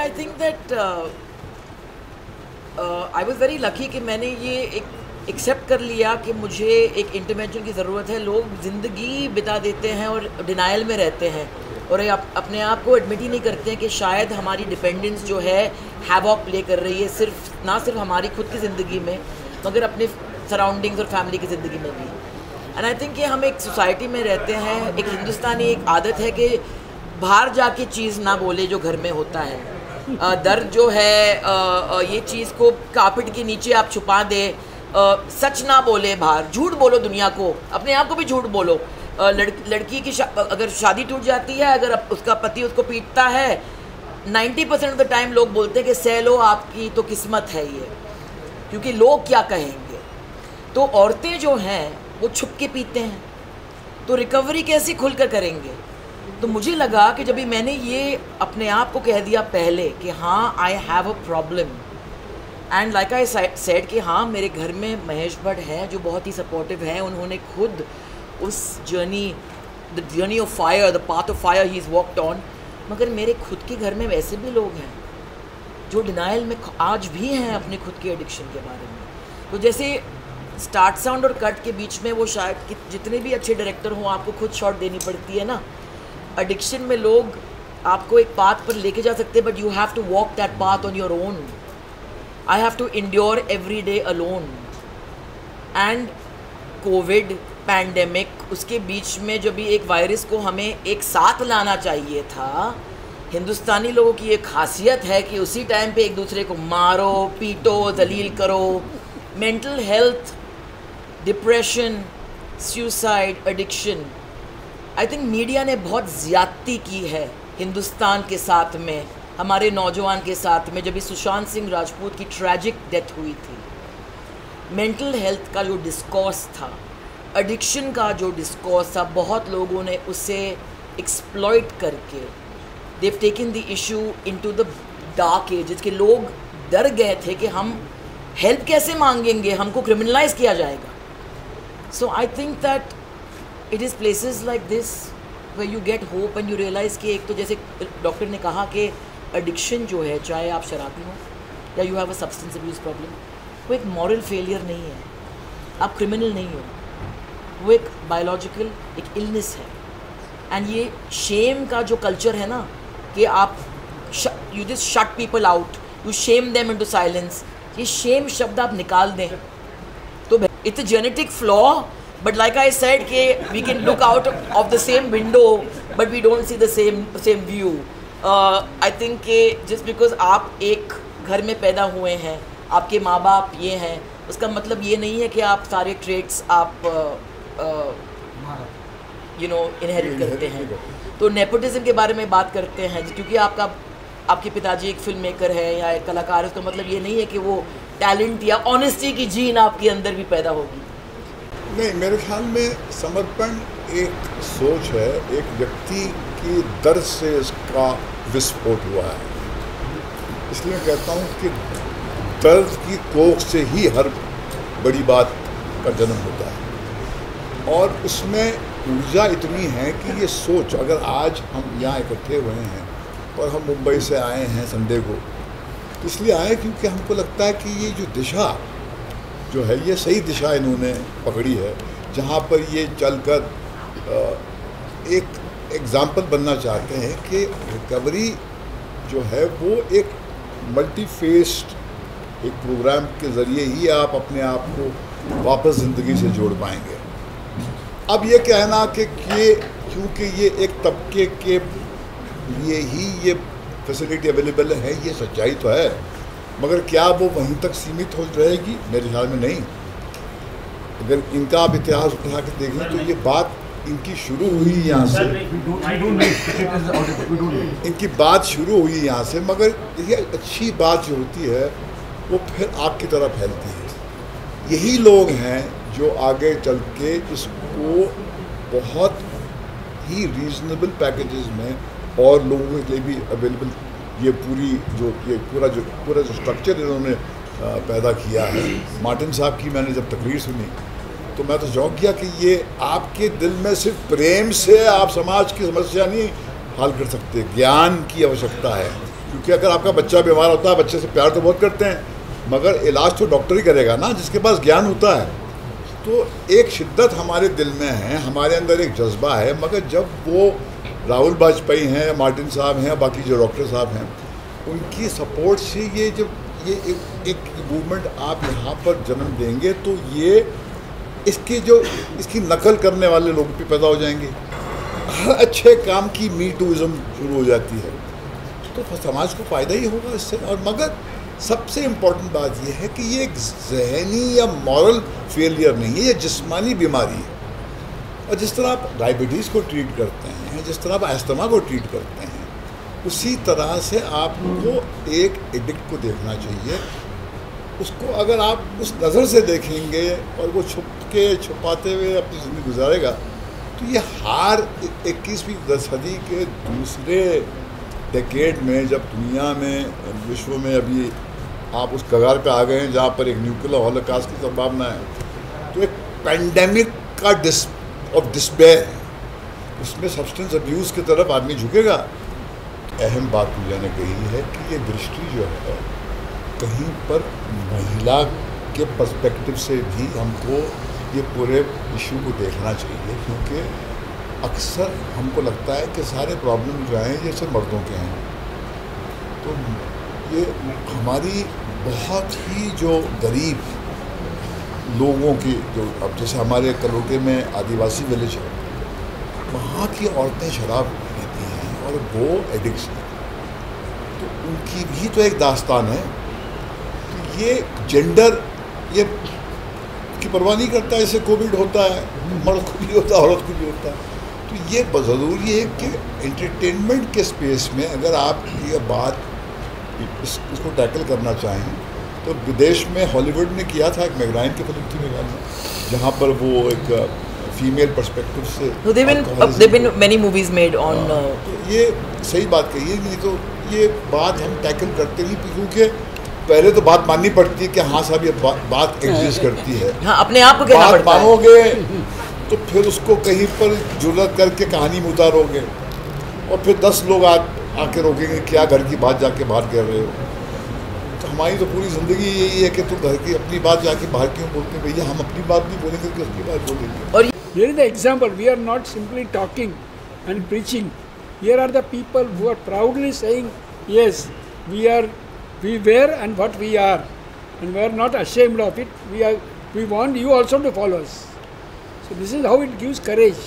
I think that I was very lucky कि मैंने ये एक एक्सेप्ट कर लिया कि मुझे एक इंटरवेंशन की ज़रूरत है। लोग ज़िंदगी बिता देते हैं और डिनाइल में रहते हैं और अपने आप को एडमिट ही नहीं करते हैं कि शायद हमारी डिपेंडेंस जो है हैवॉक प्ले कर रही है, ना सिर्फ हमारी खुद की ज़िंदगी में मगर अपने सराउंडिंग्स और फैमिली की ज़िंदगी में भी। एंड आई थिंक कि हम एक सोसाइटी में रहते हैं, एक हिंदुस्तानी एक आदत है कि बाहर जाके चीज़ ना बोले जो घर में होता है। दर्द जो है ये चीज़ को कारपेट के नीचे आप छुपा दे, सच ना बोले बाहर, झूठ बोलो दुनिया को, अपने आप को भी झूठ बोलो। लड़की की अगर शादी टूट जाती है, अगर उसका पति उसको पीटता है, 90% ऑफ द टाइम लोग बोलते हैं कि सह लो, आपकी तो किस्मत है ये, क्योंकि लोग क्या कहेंगे। तो औरतें जो हैं वो छुप के पीते हैं, तो रिकवरी कैसे खुल कर करेंगे। तो मुझे लगा कि जब भी मैंने ये अपने आप को कह दिया पहले कि हाँ I have a problem, and like I said कि हाँ मेरे घर में महेश भट्ट हैं जो बहुत ही सपोर्टिव हैं। उन्होंने खुद उस the journey of fire, the path of fire he is walked on. मगर मेरे खुद के घर में वैसे भी लोग हैं जो डिनाइल में आज भी हैं अपने खुद के एडिक्शन के बारे में। तो जैसे स्टार्ट साउंड और कट के बीच में वो शायद कि जितने भी अच्छे डायरेक्टर हों आपको खुद शॉट देनी पड़ती है ना। एडिक्शन में लोग आपको एक पाथ पर लेके जा सकते हैं, but you have to walk that path on your own. I have to endure every day alone. And COVID pandemic, उसके बीच में जब भी एक वायरस को हमें एक साथ लाना चाहिए था, हिंदुस्तानी लोगों की एक खासियत है कि उसी टाइम पे एक दूसरे को मारो, पीटो, जलील करो। Mental health, depression, suicide, addiction, I think media ने बहुत ज़्यादती की है हिंदुस्तान के साथ में, हमारे नौजवान के साथ में। जब भी सुशांत सिंह राजपूत की ट्रैजिक डेथ हुई थी, मेंटल हेल्थ का जो डिस्कोर्स था, एडिक्शन का जो डिस्कोर्स था, बहुत लोगों ने उसे एक्सप्लॉइट करके they have taken the issue into the dark ages के लोग डर गए थे कि हम हेल्प कैसे मांगेंगे, हमको क्रिमिनलाइज किया जाएगा। So I think that it is places like this where you get hope and you realize कि एक तो जैसे डॉक्टर ने कहा कि एडिक्शन जो है, चाहे आप शराबी हो या you have a substance abuse problem, वो एक मॉरल फेलियर नहीं है, आप क्रिमिनल नहीं हो, वो एक बायोलॉजिकल एक इलनेस है। एंड ये शेम का जो कल्चर है ना कि आप you just shut people out, you Shem them into silence, ये शेम शब्द आप निकाल दें तो it's a genetic flaw. But like I said, we can look out of the same window, but we don't see the same view. I think just because आप एक घर में पैदा हुए हैं, आपके माँ बाप ये हैं, उसका मतलब ये नहीं है कि आप सारे traits आप इनहेरिट करते हैं। तो नेपोटिज्म के बारे में बात करते हैं, क्योंकि आपके पिताजी एक फिल्म मेकर है या एक कलाकार है, उसका मतलब ये नहीं है कि वो टैलेंट या ऑनेस्टी की जीन आपके अंदर भी पैदा होगी। नहीं, मेरे ख्याल में समर्पण एक सोच है, एक व्यक्ति की दर्द से इसका विस्फोट हुआ है। इसलिए मैं कहता हूँ कि दर्द की कोख से ही हर बड़ी बात का जन्म होता है, और उसमें ऊर्जा इतनी है कि ये सोच, अगर आज हम यहाँ इकट्ठे हुए हैं और हम मुंबई से आए हैं संडे को, इसलिए आए क्योंकि हमको लगता है कि ये जो दिशा जो है, ये सही दिशा इन्होंने पकड़ी है, जहाँ पर ये चलकर एक एग्ज़ाम्पल बनना चाहते हैं कि रिकवरी जो है वो एक मल्टी फेस्ड एक प्रोग्राम के ज़रिए ही आप अपने आप को वापस ज़िंदगी से जोड़ पाएंगे। अब ये कहना कि क्योंकि ये एक तबके के लिए ही ये फैसिलिटी अवेलेबल है, ये सच्चाई तो है, मगर क्या वो वहीं तक सीमित हो रहेगी? मेरे ख्याल में नहीं। अगर इनका आप इतिहास उठा के देखें तो ये बात इनकी शुरू हुई यहाँ से, इनकी बात शुरू हुई यहाँ से, मगर ये अच्छी बात जो होती है वो फिर आग की तरह फैलती है। यही लोग हैं जो आगे चल के इसको बहुत ही रीजनेबल पैकेजेस में और लोगों के लिए भी अवेलेबल, ये पूरा जो स्ट्रक्चर इन्होंने पैदा किया है। मार्टिन साहब की मैंने जब तकरीर सुनी तो मैं तो चौंक गया कि ये आपके दिल में सिर्फ प्रेम से आप समाज की समस्या नहीं हल कर सकते, ज्ञान की आवश्यकता है। क्योंकि अगर आपका बच्चा बीमार होता है, बच्चे से प्यार तो बहुत करते हैं, मगर इलाज तो डॉक्टर ही करेगा ना, जिसके पास ज्ञान होता है। तो एक शिद्दत हमारे दिल में है, हमारे अंदर एक जज्बा है, मगर जब वो राहुल वाजपेयी हैं, मार्टिन साहब हैं, बाकी जो डॉक्टर साहब हैं, उनकी सपोर्ट से ये जब ये एक मूवमेंट आप यहाँ पर जन्म देंगे, तो ये इसकी नकल करने वाले लोग भी पैदा हो जाएंगे। हर अच्छे काम की मी टूइज़म शुरू हो जाती है, तो समाज को फ़ायदा ही होगा इससे। और मगर सबसे इम्पोर्टेंट बात यह है कि ये एक ज़हनी या मॉरल फेलियर नहीं है, ये जिस्मानी बीमारी है। और जिस तरह आप डायबिटीज़ को ट्रीट करते हैं, जिस तरह आप अस्थमा को ट्रीट करते हैं, उसी तरह से आपको एक एडिक्ट को देखना चाहिए। उसको अगर आप उस नज़र से देखेंगे और वो छुपाते हुए अपनी ज़िंदगी गुजारेगा, तो ये हार 21वीं सदी के दूसरे डेकेड में, जब दुनिया में, विश्व में अभी आप उस कगार पे आ गए हैं जहाँ पर एक न्यूक्लियर हॉलोकॉस्ट की संभावना है, तो एक पैंडेमिक का डिस्पेयर है, उसमें सब्सटेंस अब्यूज़ की तरफ आदमी झुकेगा। अहम बात पूजा ने कही है कि ये दृष्टि जो है, कहीं पर महिला के पर्सपेक्टिव से भी हमको ये पूरे इशू को देखना चाहिए, क्योंकि अक्सर हमको लगता है कि सारे प्रॉब्लम जो हैं ये सिर्फ मर्दों के हैं। तो ये हमारी बहुत ही जो गरीब लोगों की, जो अब जैसे हमारे कलोटे में आदिवासी विलेज है, वहाँ की औरतें शराब पीती हैं और वो एडिक्ट्स हैं, तो उनकी भी तो एक दास्तान है। तो ये जेंडर ये की परवाह नहीं करता, ऐसे कोविड होता है, मर्द को भी होता है, औरत को भी होता है। तो ये ज़रूरी है कि एंटरटेनमेंट के स्पेस में अगर आप ये बात इसको टैकल करना चाहें, तो विदेश में हॉलीवुड ने किया था, एक मैगराइन की फिल्म थी मेघाल में, जहाँ पर वो एक फीमेल पर्सपेक्टिव से they've been many movies made on तो ये सही बात कही है। नहीं तो ये बात हम टैकल करते नहीं, क्योंकि पहले तो बात माननी पड़ती है कि हाँ साहब ये बात एग्जिस्ट करती है। हाँ, अपने आप को कहना पड़ता है। मानोगे तो फिर उसको कहीं पर जुर्रत करके कहानी में उतारोगे, और फिर 10 लोग आके रोकेंगे, क्या घर की बात जाके बाहर कह रहे हो। तो हमारी तो पूरी ज़िंदगी यही है कि तुम घर की अपनी बात जाके बाहर क्यों बोलते हैं। भैया हम अपनी बात नहीं बोलेंगे कि उसकी बात बोलेंगे। और here is the example. We are not simply talking and preaching. Here are the people who are proudly saying, yes, we were and what we are, and we are not ashamed of it. We want you also to follow us. So this is how it gives courage.